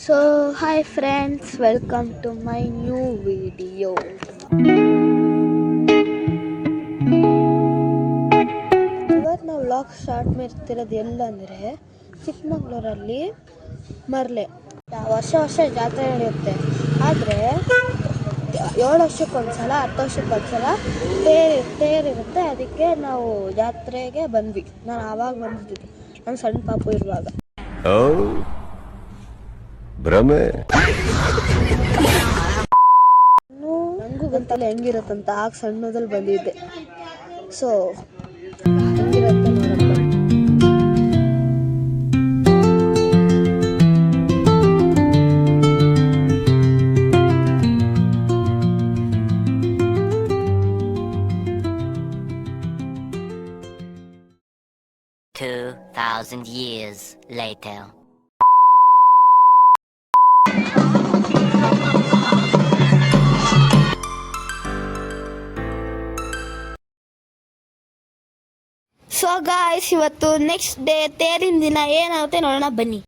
So hi friends, welcome to my new video. ಇವತ್ತು ನಾವು vlog start ಮಾಡ್ತಿರೋದು ಎಲ್ಲಂದರೆ ಚಿಕ್ಕಮಗಳೂರಲ್ಲಿ ಮರ್ಲೆ ವರ್ಷ ಜಾತ್ರೆ ನಡೆಯುತ್ತೆ. ಆದರೆ 7 ವರ್ಷಕ್ಕೊಂದ್ಸಲ 10 ವರ್ಷಕ್ಕೊಂದ್ಸಲ ತೇರಿರುತ್ತೆ. ಅದಕ್ಕೆ ನಾವು ಜಾತ್ರೆಗೆ ಬಂದ್ವಿ. ನಾನು ಆವಾಗ ಬಂದಿದ್ದು ನಾನು ಸಣ್ಣ ಪಾಪು ಇರುವಾಗ. ಭ್ರಮೆ ನಂಗೂ ಗೊತ್ತಲ್ಲ ಹೆಂಗಿರತ್ತಂತ. ಆಗ ಸಣ್ಣದಲ್ಲಿ ಬಂದಿದ್ದೆ. ಸೊ ಹೆಂಗಿರತ್ತೆ ನೋಡಪ್ಪ. $2,000 years later. ಸೊ ಗಾಯ್ಸ್, ಇವತ್ತು ನೆಕ್ಸ್ಟ್ ಡೇ, ತೇರಿನ ದಿನ. ಏನಾಗುತ್ತೆ ನೋಡೋಣ ಬನ್ನಿ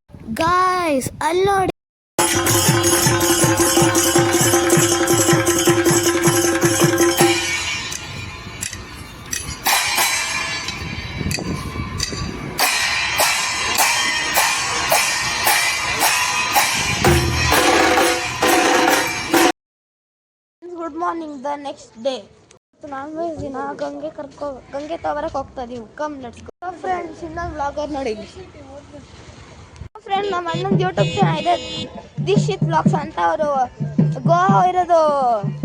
ಗಾಯ್ಸ್. ಅಲ್ಲಿ ನೋಡಿ, good morning. The next day non veg ದಿನ ಗಂಗೆ ತವರಕ್ಕೆ ಹೋಗ್ತಾ ಇದೀವಿ. Come let's go friends. ಇನ್ನೊಂದು ವ್ಲಾಗರ್ ನೋಡಿ ಫ್ರೆಂಡ್, ನಮ್ಮ ಅಣ್ಣಂದು ಯೂಟ್ಯೂಬ್ ಚಾನಲ್ ಇದೆ, ದೀಕ್ಷಿತ್ ವ್ಲಾಗ್ಸ್ ಅಂತ. ಅವರು ಗೋವಾ ಇರೋದು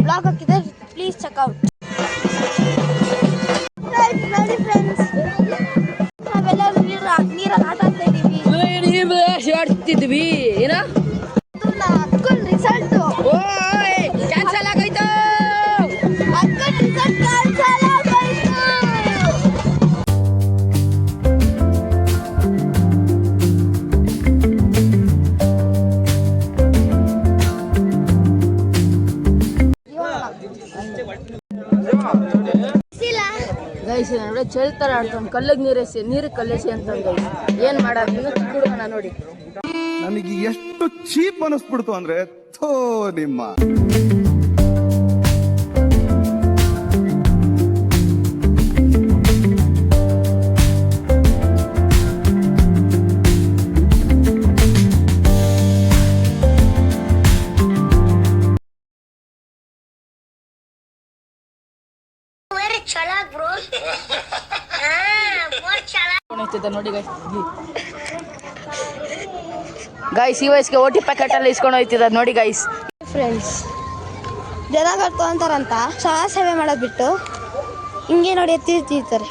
ವ್ಲಾಗ್ ಹಾಕಿದ್ದಾರೆ, ಪ್ಲೀಸ್ ಚೆಕ್ಔಟ್. ನೋಡಿ ಫ್ರೆಂಡ್ಸ್, ನಾವೆಲ್ಲರೂ ನೀರಲ್ಲಿ ಆಟ ಆಡ್ತಾ ಇದೀವಿ. ಅಕ್ಕನ ರಿಸಲ್ಟ್ ಕ್ಯಾನ್ಸಲ್ ಆಗೋಯ್ತು. ಅಕ್ಕನ ರಿಸಲ್ಟ್ ಕ್ಯಾನ್ಸಲ್ ಆಗೋಯ್ತು. ಗೈಸ್ ನೋಡಿ, ಚೆಲ್ತಾರ ಆಡ್ತಾನೆ, ಕಲ್ಲಿಗೆ ನೀರಿಗೆ ಕಲ್ಲೇಸಿ ಅಂತಂದು. ಏನ್ ಮಾಡೋದು, ಇನ್ನು ಚಿಕ್ಕ ಹುಡುಗನ ನೋಡಿ. ನನಗೆ ಎಷ್ಟು ಚೀಪ್ ಅನಿಸ್ಬಿಡ್ತು ಅಂದ್ರೆ ಥೋ ನಿಮ್ಮ. ನೋಡಿ ಗೈಸ್, ಈ ವಯಸ್ಸಿಗೆ ಓಟಿ ಪ್ಯಾಕೆಟ್ ಅಲ್ಲಿ ಇಸ್ಕೊಂಡು ಹೋಯ್ತಿದ್ದ ನೋಡಿ ಗೈಸ್. ಫ್ರೆಂಡ್ಸ್, ಜನಗಳು ತೊಗೊಂತಾರಂತ ಸಮಾಜ ಸೇವೆ ಮಾಡೋದು ಬಿಟ್ಟು ಹಿಂಗೆ ನೋಡಿ ಎತ್ತಿರ್ತಾರೆ.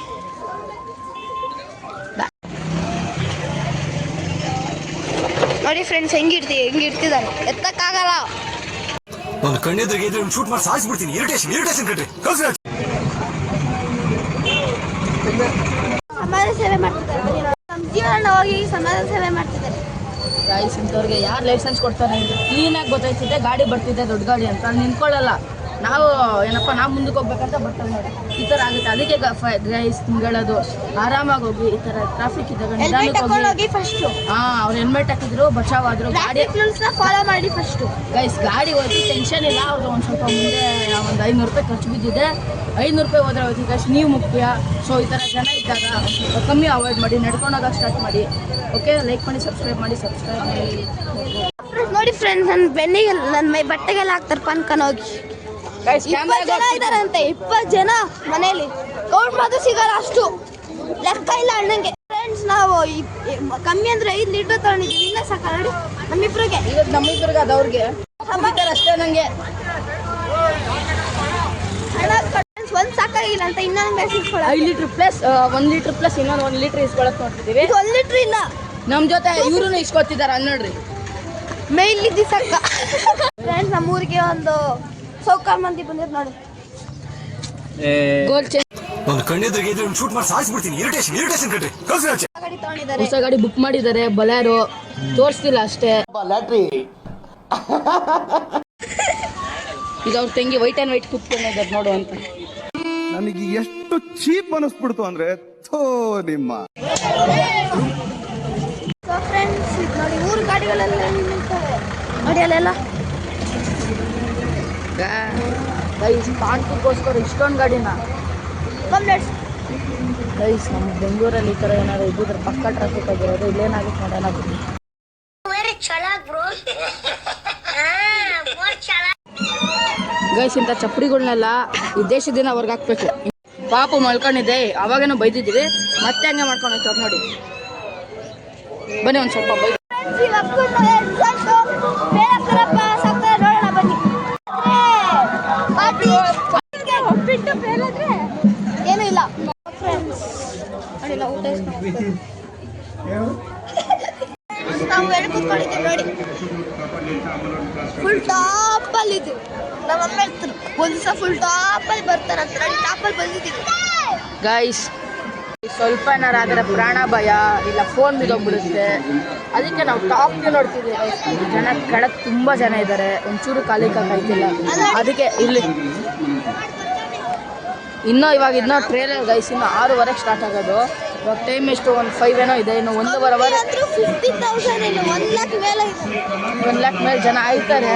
ನೋಡಿ ಫ್ರೆಂಡ್ಸ್, ಹೆಂಗಿಡ್ತಿದ್ದಾರೆ, ಎತ್ತಕ್ಕಾಗಲ್ಲ. ನಾನು ಕಣ್ಣೆದ್ರಿಗೆ ಶೂಟ್ ಮಾಡಿ ಸಾಯಿಸ್ಬಿಡ್ತೀನಿ. ಇರಿಟೇಷನ್ ಕಟ್ರಿ. ಸಮಾಜ ಸೇವೆ ಮಾಡ್ತಿದ್ದಾರೆ. ನಮ್ಮ ಜೀವನ ಹೋಗಿ ಸಮಾಜ ಸೇವೆ ಮಾಡ್ತಿದ್ದಾರೆ ಗೈಸ್. ಇಂಥವ್ರಿಗೆ ಯಾರು ಲೈಸೆನ್ಸ್ ಕೊಡ್ತಾರೆ ಅಂತ ಕ್ಲೀನಾಗಿ ಗೊತ್ತಾಯ್ತಿದೆ. ಗಾಡಿ ಬರ್ತಿದೆ, ದೊಡ್ಡ ಗಾಡಿ ಅಂತ ಅಲ್ಲಿ ನಿಂತ್ಕೊಳ್ಳಲ್ಲ. ನಾವು ಏನಪ್ಪ, ನಾವು ಮುಂದಕ್ಕೆ ಹೋಗ್ಬೇಕಂತ ಬರ್ತಾರೆ ನೋಡಿ. ಈ ಥರ ಆಗುತ್ತೆ. ಅದಕ್ಕೆ ಗೈಸ್ ಹೇಳೋದು, ಆರಾಮಾಗಿ ಹೋಗಿ. ಈ ಥರ ಟ್ರಾಫಿಕ್ ಇದ್ದಾಗ ನಿಧಾನಕ್ಕೆ ಹೋಗಿ ಫಸ್ಟು. ಅವ್ರು ಹೆಲ್ಮೆಟ್ ಹಾಕಿದ್ರು, ಬಚಾವಾದ್ರು. ಗಾಡಿ ಫಾಲೋ ಮಾಡಿ ಫಸ್ಟು ಗೈಸ್. ಗಾಡಿ ಹೋಗಿ ಟೆನ್ಷನ್ ಇಲ್ಲ. ಅವ್ರು ಒಂದು ಸ್ವಲ್ಪ ಮುಂದೆ ಒಂದು 500 ರೂಪಾಯಿ ಖರ್ಚು ಬಿದ್ದಿದೆ. 500 ರೂಪಾಯಿ ಹೋದ್ರೆ ಹೋಯ್ತು ಗೈಸ್. ನೀವು ಮುಖ್ಯ. ಸೊ ಈ ಥರ ಜನ ಇದ್ದಾಗ ಸ್ವಲ್ಪ ಕಮ್ಮಿ ಅವಾಯ್ಡ್ ಮಾಡಿ, ನಡ್ಕೊಂಡೋಗ ಸ್ಟಾರ್ಟ್ ಮಾಡಿ. ಓಕೆ, ಲೈಕ್ ಮಾಡಿ, ಸಬ್ಸ್ಕ್ರೈಬ್ ಮಾಡಿ. ನೋಡಿ ಫ್ರೆಂಡ್ಸ್, ನನ್ನ ಬೆನ್ನಿಗೆ, ನನ್ನ ಬಟ್ಟೆಗೆಲ್ಲ ಹಾಕ್ತಾರೆ ಪಾನ್ಕನ್ ಹೋಗಿ. 20 ಜನ ಇದಾರಂತೆ. 20 ಜನ ಮನೇಲಿ ಕೌಂಟ್ ಮಾತ್ರ ಸಿಗಲ್ಲ, ಅಷ್ಟು ಲೆಕ್ಕ ಇಲ್ಲ ಅಣ್ಣಂಗೆ. ಫ್ರೆಂಡ್ಸ್, ನಾವು ಕಮ್ಮಿ ಅಂದ್ರೆ 5 ಲೀಟರ್ ತಗೊಂಡಿದ್ದೀವಿ. ಇನ್ನ ಸಾಕಲ್ಲ ನೋಡಿ ನಮ್ಮಿಬ್ರಿಗೆ. ಇವತ್ತು ನಮ್ಮಿಬ್ರಿಗೆ ಅದವ್ರಿಗೆ ಅಷ್ಟೇ. ನಂಗೆ ಒಂದ್ ಸಾಕಾಗಿಲ್ಲ ಅಂತ ಇನ್ನೊಂದು ಬೇಸ್ ಇಸ್ಕೊಳ್ಳ. 5 ಲೀಟರ್ ಪ್ಲಸ್ 1 ಲೀಟರ್ ಪ್ಲಸ್ ಇನ್ನೊಂದು 1 ಲೀಟರ್ ಇಸ್ಕೊಳಕ್ ನೋಡ್ತಿದೀವಿ. 1 ಲೀಟರ್ ಇಲ್ಲ. ನಮ್ ಜೊತೆ ಇವ್ರು ಇಸ್ಕೊತಿದಾರ ನೋಡ್ರಿ. ಮೇಲಿ ದಿಸಕ್ಕ ಫ್ರೆಂಡ್ಸ್, ನಮ್ಮೂರಿಗೆ ಒಂದು ಸೌಕಾರ್ ಮಂದಿ ಬಂದಿದ್ ನೋಡಿ. ಗೋಲ್ ಚೇಂಜ್. ನಾನು ಕಣ್ಣೆದ್ರಿಗೆ ಶೂಟ್ ಮಾಡಿ ಸಾಯಿಸ್ಬಿಡ್ತೀನಿ. ಇರಿಟೇಷನ್ ಕಟ್ರಿ. ಗಾಡಿ ತಗೊಂಡಿದ್ದಾರೆ. ಹೊಸ ಗಾಡಿ ಬುಕ್ ಮಾಡಿದ್ದಾರೆ, ಬೊಲೆರೋ. ತೋರಿಸ್ತಿಲ್ಲ ಅಷ್ಟೇ. ಈಗ ಅವ್ರ ತಂಗಿ ವೈಟ್ ಅಂಡ್ ವೈಟ್ ಕುತ್ಕೊಂಡಿದ್ದಾರೆ ನೋಡು ಅಂತ. ನನಗೆ ಎಷ್ಟು ಚೀಪ್ ಅನಿಸ್ಬಿಡ್ತು ಅಂದ್ರೆ ಥೋ ನಿಮ್ಮ. ಫ್ರೆಂಡ್ಸ್ ನೋಡಿ 3 ಗಾಡಿಗಳೆಲ್ಲ ನಿಂತವೆ. ಅಲ್ಲೆಲ್ಲ ಗೈಸ್ ಕಾಣ್ತಿಗೋಸ್ಕರ ಇಷ್ಟೊಂದು ಗಾಡಿನ ಕಂಪ್ಲೇಟ್ಸ್. ಗೈಸ್ ನಮ್ಮ ಬೆಂಗಳೂರಲ್ಲಿ ಈ ಥರ ಏನಾದ್ರು ಇದ್ದಿದ್ರೆ ಪಕ್ಕ ಟ್ರಾಫಿಕ್ ಆಗಿರೋದು. ಇಲ್ಲೇನಾಗುತ್ತೆ ನೋಡೋಣ ಬನ್ನಿ. ಗೈಸ್ ಇಂಥ ಚಪ್ಪಡಿಗಳನ್ನೆಲ್ಲ ಈ ದೇಶದಿಂದ ಹೊರ್ಗೆ ಹಾಕ್ಬೇಕು. ಪಾಪು ಮಲ್ಕೊಂಡಿದ್ದೆ, ಅವಾಗೇನೋ ಬೈದಿದ್ದೀವಿ, ಮತ್ತೆ ಹಂಗೆ ಮಾಡ್ಕೊಂಡು ಹೋಯ್ತು. ಅದು ನೋಡಿ ಬನ್ನಿ ಒಂದು ಸ್ವಲ್ಪ ಬೈ. ಒಪ್ಪಿಟ್ಟು ಬೇಲಾದ್ರೆ ಏನೂ ಇಲ್ಲ ಫ್ರೆಂಡ್ಸ್. ನೋಡಿ ನಾವು ಊಟ ನಾವು ಎಲ್ಲಿ ಕೂತ್ಕೊಂಡಿದ್ದೀವಿ ನೋಡಿ, ಫುಲ್ ಟಾಪಲ್ಲಿ ಇದ್ದೀವಿ. ನಮ್ಮ ಅಮ್ಮ ಹೇಳ್ತಾರೆ ಒಂದು ದಿವಸ ಫುಲ್ ಟಾಪಲ್ಲಿ ಬರ್ತಾರಂತ. ನೋಡಿ ಟಾಪಲ್ಲಿ ಬಂದಿದ್ದೀವಿ ಗೈಸ್. ಸ್ವಲ್ಪ ಏನಾರು ಆದರೆ ಪ್ರಾಣ ಭಯ ಇಲ್ಲ ಫೋನ್ ಬಿದ್ದೋಗ್ಬಿಡುತ್ತೆ, ಅದಕ್ಕೆ ನಾವು ಟಾಪ್ ವ್ಯೂ ನೋಡ್ತಿದ್ದೀವಿ. ಜನ ಕೆಳಗೆ ತುಂಬ ಜನ ಇದ್ದಾರೆ, ಒಂಚೂರು ಕಾಲಿಕ್ಕಾಗ್ತಿಲ್ಲ. ಅದಕ್ಕೆ ಇಲ್ಲಿ ಇವಾಗ ಟ್ರೇಲರ್ ಗೈಸ್ ಇನ್ನು 6:30 ಸ್ಟಾರ್ಟ್ ಆಗೋದು. ಇವಾಗ ಟೈಮ್ ಎಷ್ಟು ಒಂದು 5 ಏನೋ ಇದೆ, ಇನ್ನು 1.5 ಅವರ್. 1,00,000 ಮೇಲೆ ಜನ ಆಯ್ತಾರೆ,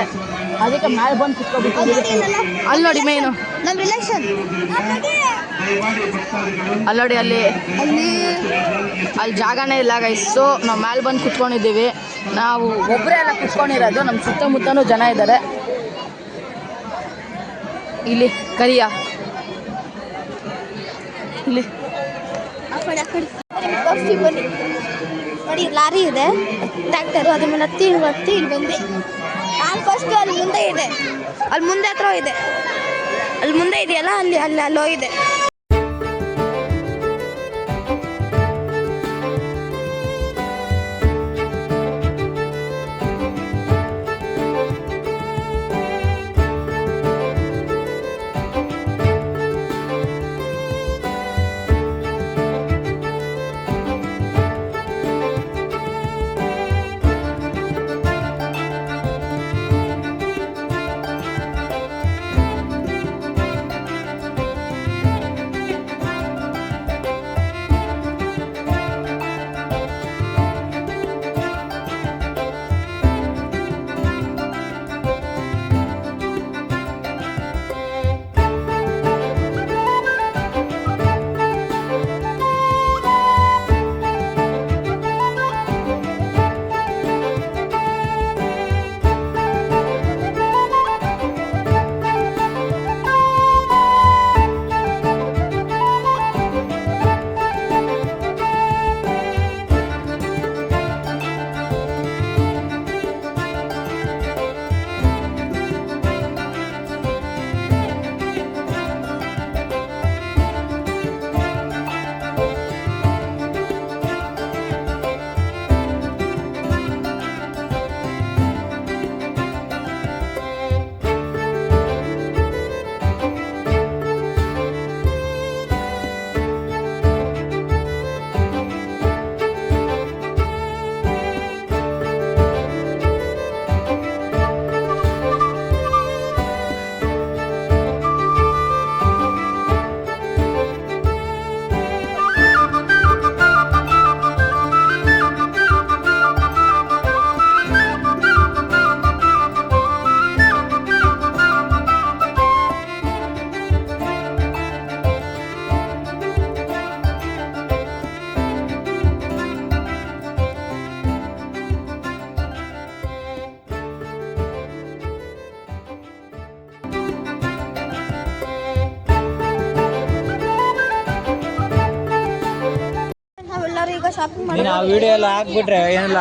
ಅದಕ್ಕೆ ಮೇಲೆ ಬಂದು ಕುತ್ಕೊಬಿಟ್ಟಿದ್ದೀವಿ. ಅಲ್ಲಿ ನೋಡಿ ಮೇನು ನಮ್ಮ ರಿಲೇಷನ್, ಅಲ್ಲಿ ನೋಡಿ ಅಲ್ಲಿ ಜಾಗನೇ ಇಲ್ಲ ಗೈಸ್. ಸೊ ನಾವು ಮೇಲೆ ಬಂದು ಕುತ್ಕೊಂಡಿದ್ದೀವಿ. ನಾವು ಒಬ್ಬರೇ ಎಲ್ಲ ಕುತ್ಕೊಂಡಿರೋದು, ನಮ್ಮ ಸುತ್ತಮುತ್ತನೂ ಜನ ಇದ್ದಾರೆ. ಇಲ್ಲಿ ಕರಿಯ ಇಲ್ಲಿ ಬನ್ನಿ ನೋಡಿ, ಲಾರಿ ಇದೆ, ಟ್ರ್ಯಾಕ್ಟರು, ಅದ್ರ ಮೇಲೆ ಹತ್ತಿ ಇಲ್ಲಿ ಬಂದು ನಾನು ಫಸ್ಟು ಅಲ್ಲಿ ಮುಂದೆ ಇದೆ, ಅಲ್ಲಿ ಮುಂದೆ ಹತ್ರ ಇದೆ, ಅಲ್ಲಿ ಮುಂದೆ ಇದೆಯಲ್ಲ ಅಲ್ಲೋ ಇದೆ. ಈಗ ಶಾಪಿಂಗ್ ಮಾಡಿ ಆ ವಿಡಿಯೋ ಎಲ್ಲ ಹಾಕ್ಬಿಟ್ರೆ ಏನಿಲ್ಲ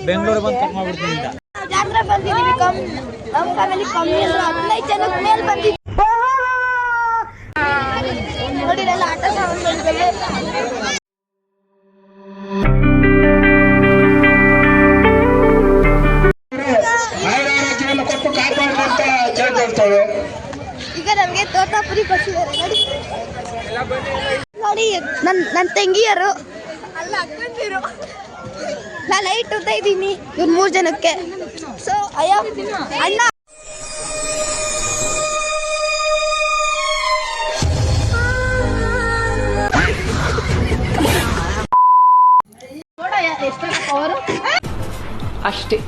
ಬೆಂಗಳೂರು ಬಂದು ಕಟ್ ಮಾಡ್ಬಿಡ್ತೀನಿ ಅಂತ. ಜಾತ್ರೆ ಬಂದಿದ್ದೀವಿ, ನಮ್ಮ ಫ್ಯಾಮಿಲಿ ಕಮ್ಮಿ ಅಂದ್ರೆ 15 ಜನಕ್ಕೆ ಮೇಲೆ ಬಂದಿದ್ದೀವಿ. ನೋಡಿ ಎಲ್ಲ ಆಟ ಸಾಮಾನು ಬಂದಿದೆ. ಈಗ ನಮಗೆ ತೋತಾಪುರಿ ಕೊಡ್ಸಿದ್ದಾರೆ ನೋಡಿ. ನೋಡಿ ನನ್ನ ತಂಗಿಯರು ಅಲ್ಲ ಅಕ್ಕಂದಿರು, ನಾನು ಲೈಟ್ ಉತ್ತಾ ಇದ್ದೀನಿ ಇವ್ರು 3 ಜನಕ್ಕೆ. ಸೊ ಅಯ್ಯೋ ಅಣ್ಣ ಅಷ್ಟೇ.